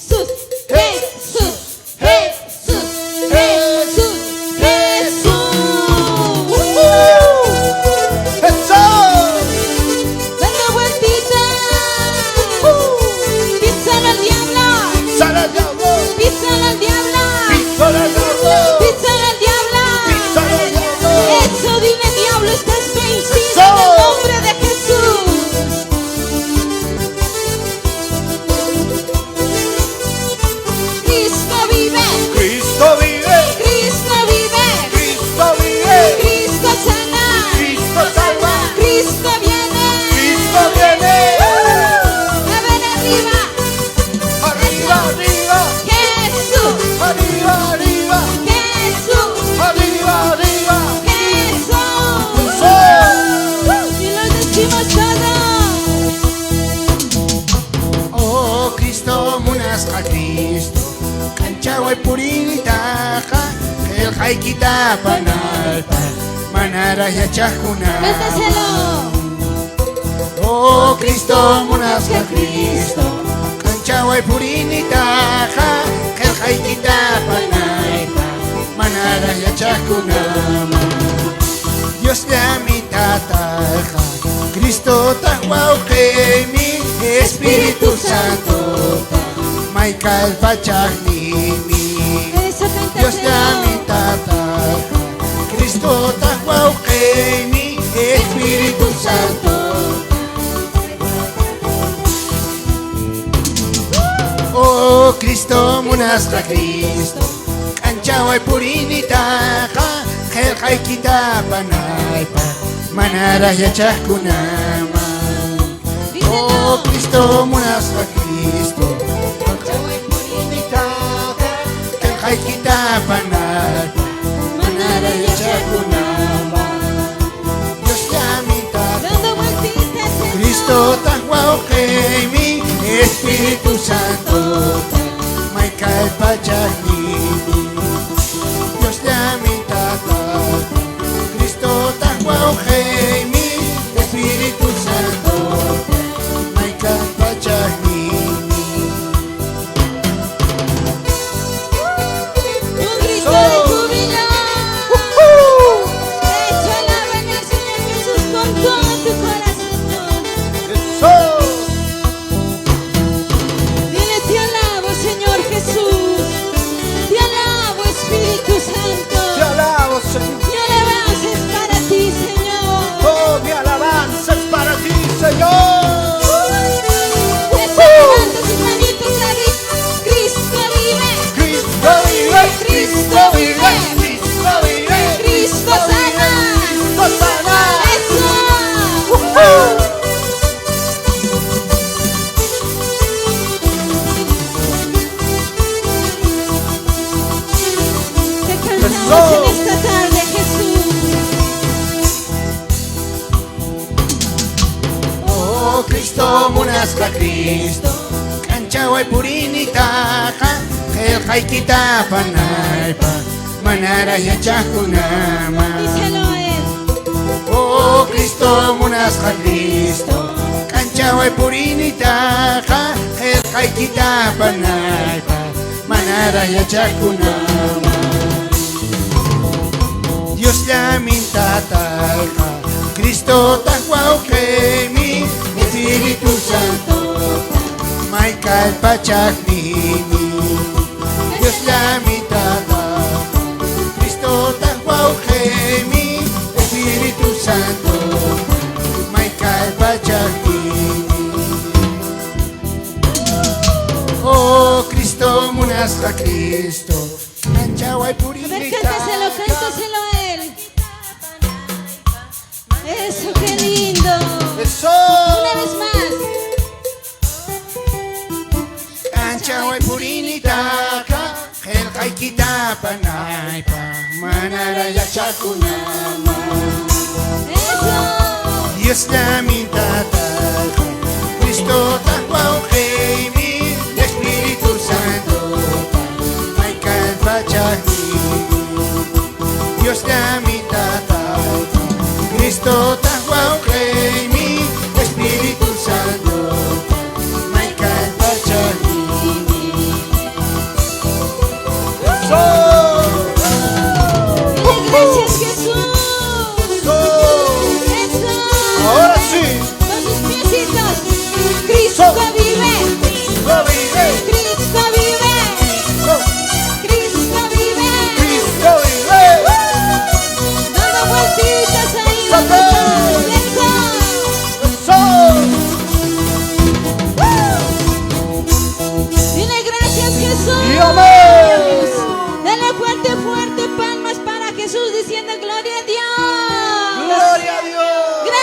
Jesús, Jesús, Jesús, Jesús, Jesús. ¡Eso! Dale vueltita. Písale al diablo. ¡Sale al diablo! Písale al diablo. ¡Písale al diablo! Písale al diablo. ¡Písale al diablo! Eso, dile diablo, estás vencido Eso. en el nombre de Jesús. Cristo vive. ¡Cristo vive! Cristo vive. ¡Cristo vive! Cristo sana. ¡Cristo salva! Cristo viene. ¡Cristo viene! A ver arriba. ¡Arriba, arriba! Jesús. ¡Arriba, arriba! Jesús. ¡Arriba, arriba! Jesús. ¡Eso! Y lo decimos todos. Oh Cristo munasqa Cristo kanchaway purinitaqa el haykita panalpa manara yachakuna. Cántaselo. Oh Cristo munasqa Cristo kanchaway purinitaqa el haykita panalpa manara yachakuna. Dios llami tataqa Cristo tahuauqemi Espíritu Santo may kalpachaknimi. Eso, Dios cántaselo. llami tataqa Cristo tahuauqemi Espíritu Santo. Oh Cristo munasqa Cristo kanchaway purinitaqa qillqaykita panaypa manara yachaqkunama. Oh Cristo munasqa Cristo kanchaway purinitaqa qillqaykita panaypa manara yachaqkunama. Dios llami tataqa Dando vueltitas, Señor. Cristo tahuauqemi Espíritu Santo may kalpachaknimi. Dios llami tataqa Cristo tahuauqemi Espíritu Santo may kalpachaknimi. Un grito de júbilo. Eso, alaben al Señor Jesús con todo tu corazón. ¡Eso! Dile, te alabo, Señor Jesús. Te alabo, Espíritu Santo. Te alabo, Señor. Mi alabanza es para ti, Señor. Oh, mi alabanza es para ti, Señor. Eso, levanta sus manitos arriba. Cristo vive. Cristo vive, Cristo vive, Cristo vive, Cristo sana. Cristo sana. Eso. Te cantamos en esta tarde, Jesús. Oh Cristo munasqa Cristo kanchaway purinitaqa qillqaykita panaypa manara yachaqkunama. Díselo a él. Oh Cristo munasqa Cristo kanchaway purinitaqa qillqaykita panaypa manara yachaqkunama. Dios llamin tataqa Cristo tahuauqemi Espíritu Santo may kalpachaknimi. Dios llamin tataqa Cristo tahuauqemi Espíritu Santo may kalpachaknimi. Oh Cristo munasqa Cristo kanchaway A ver, cántaselo, purinitaqa cántaselo a él. Eso, qué lindo. ¡Eso! Una vez más. Kanchaway purinitaqa qillqaykita panaypa manara yachaqkunama. Eso. Dios llamin tataqa Cristo tahuauqemi Espíritu Santo may kalpachaknimi. Dios llamin tataqa Cristo tahuauqemi Espíritu Santo may kalpachaknimi. amén.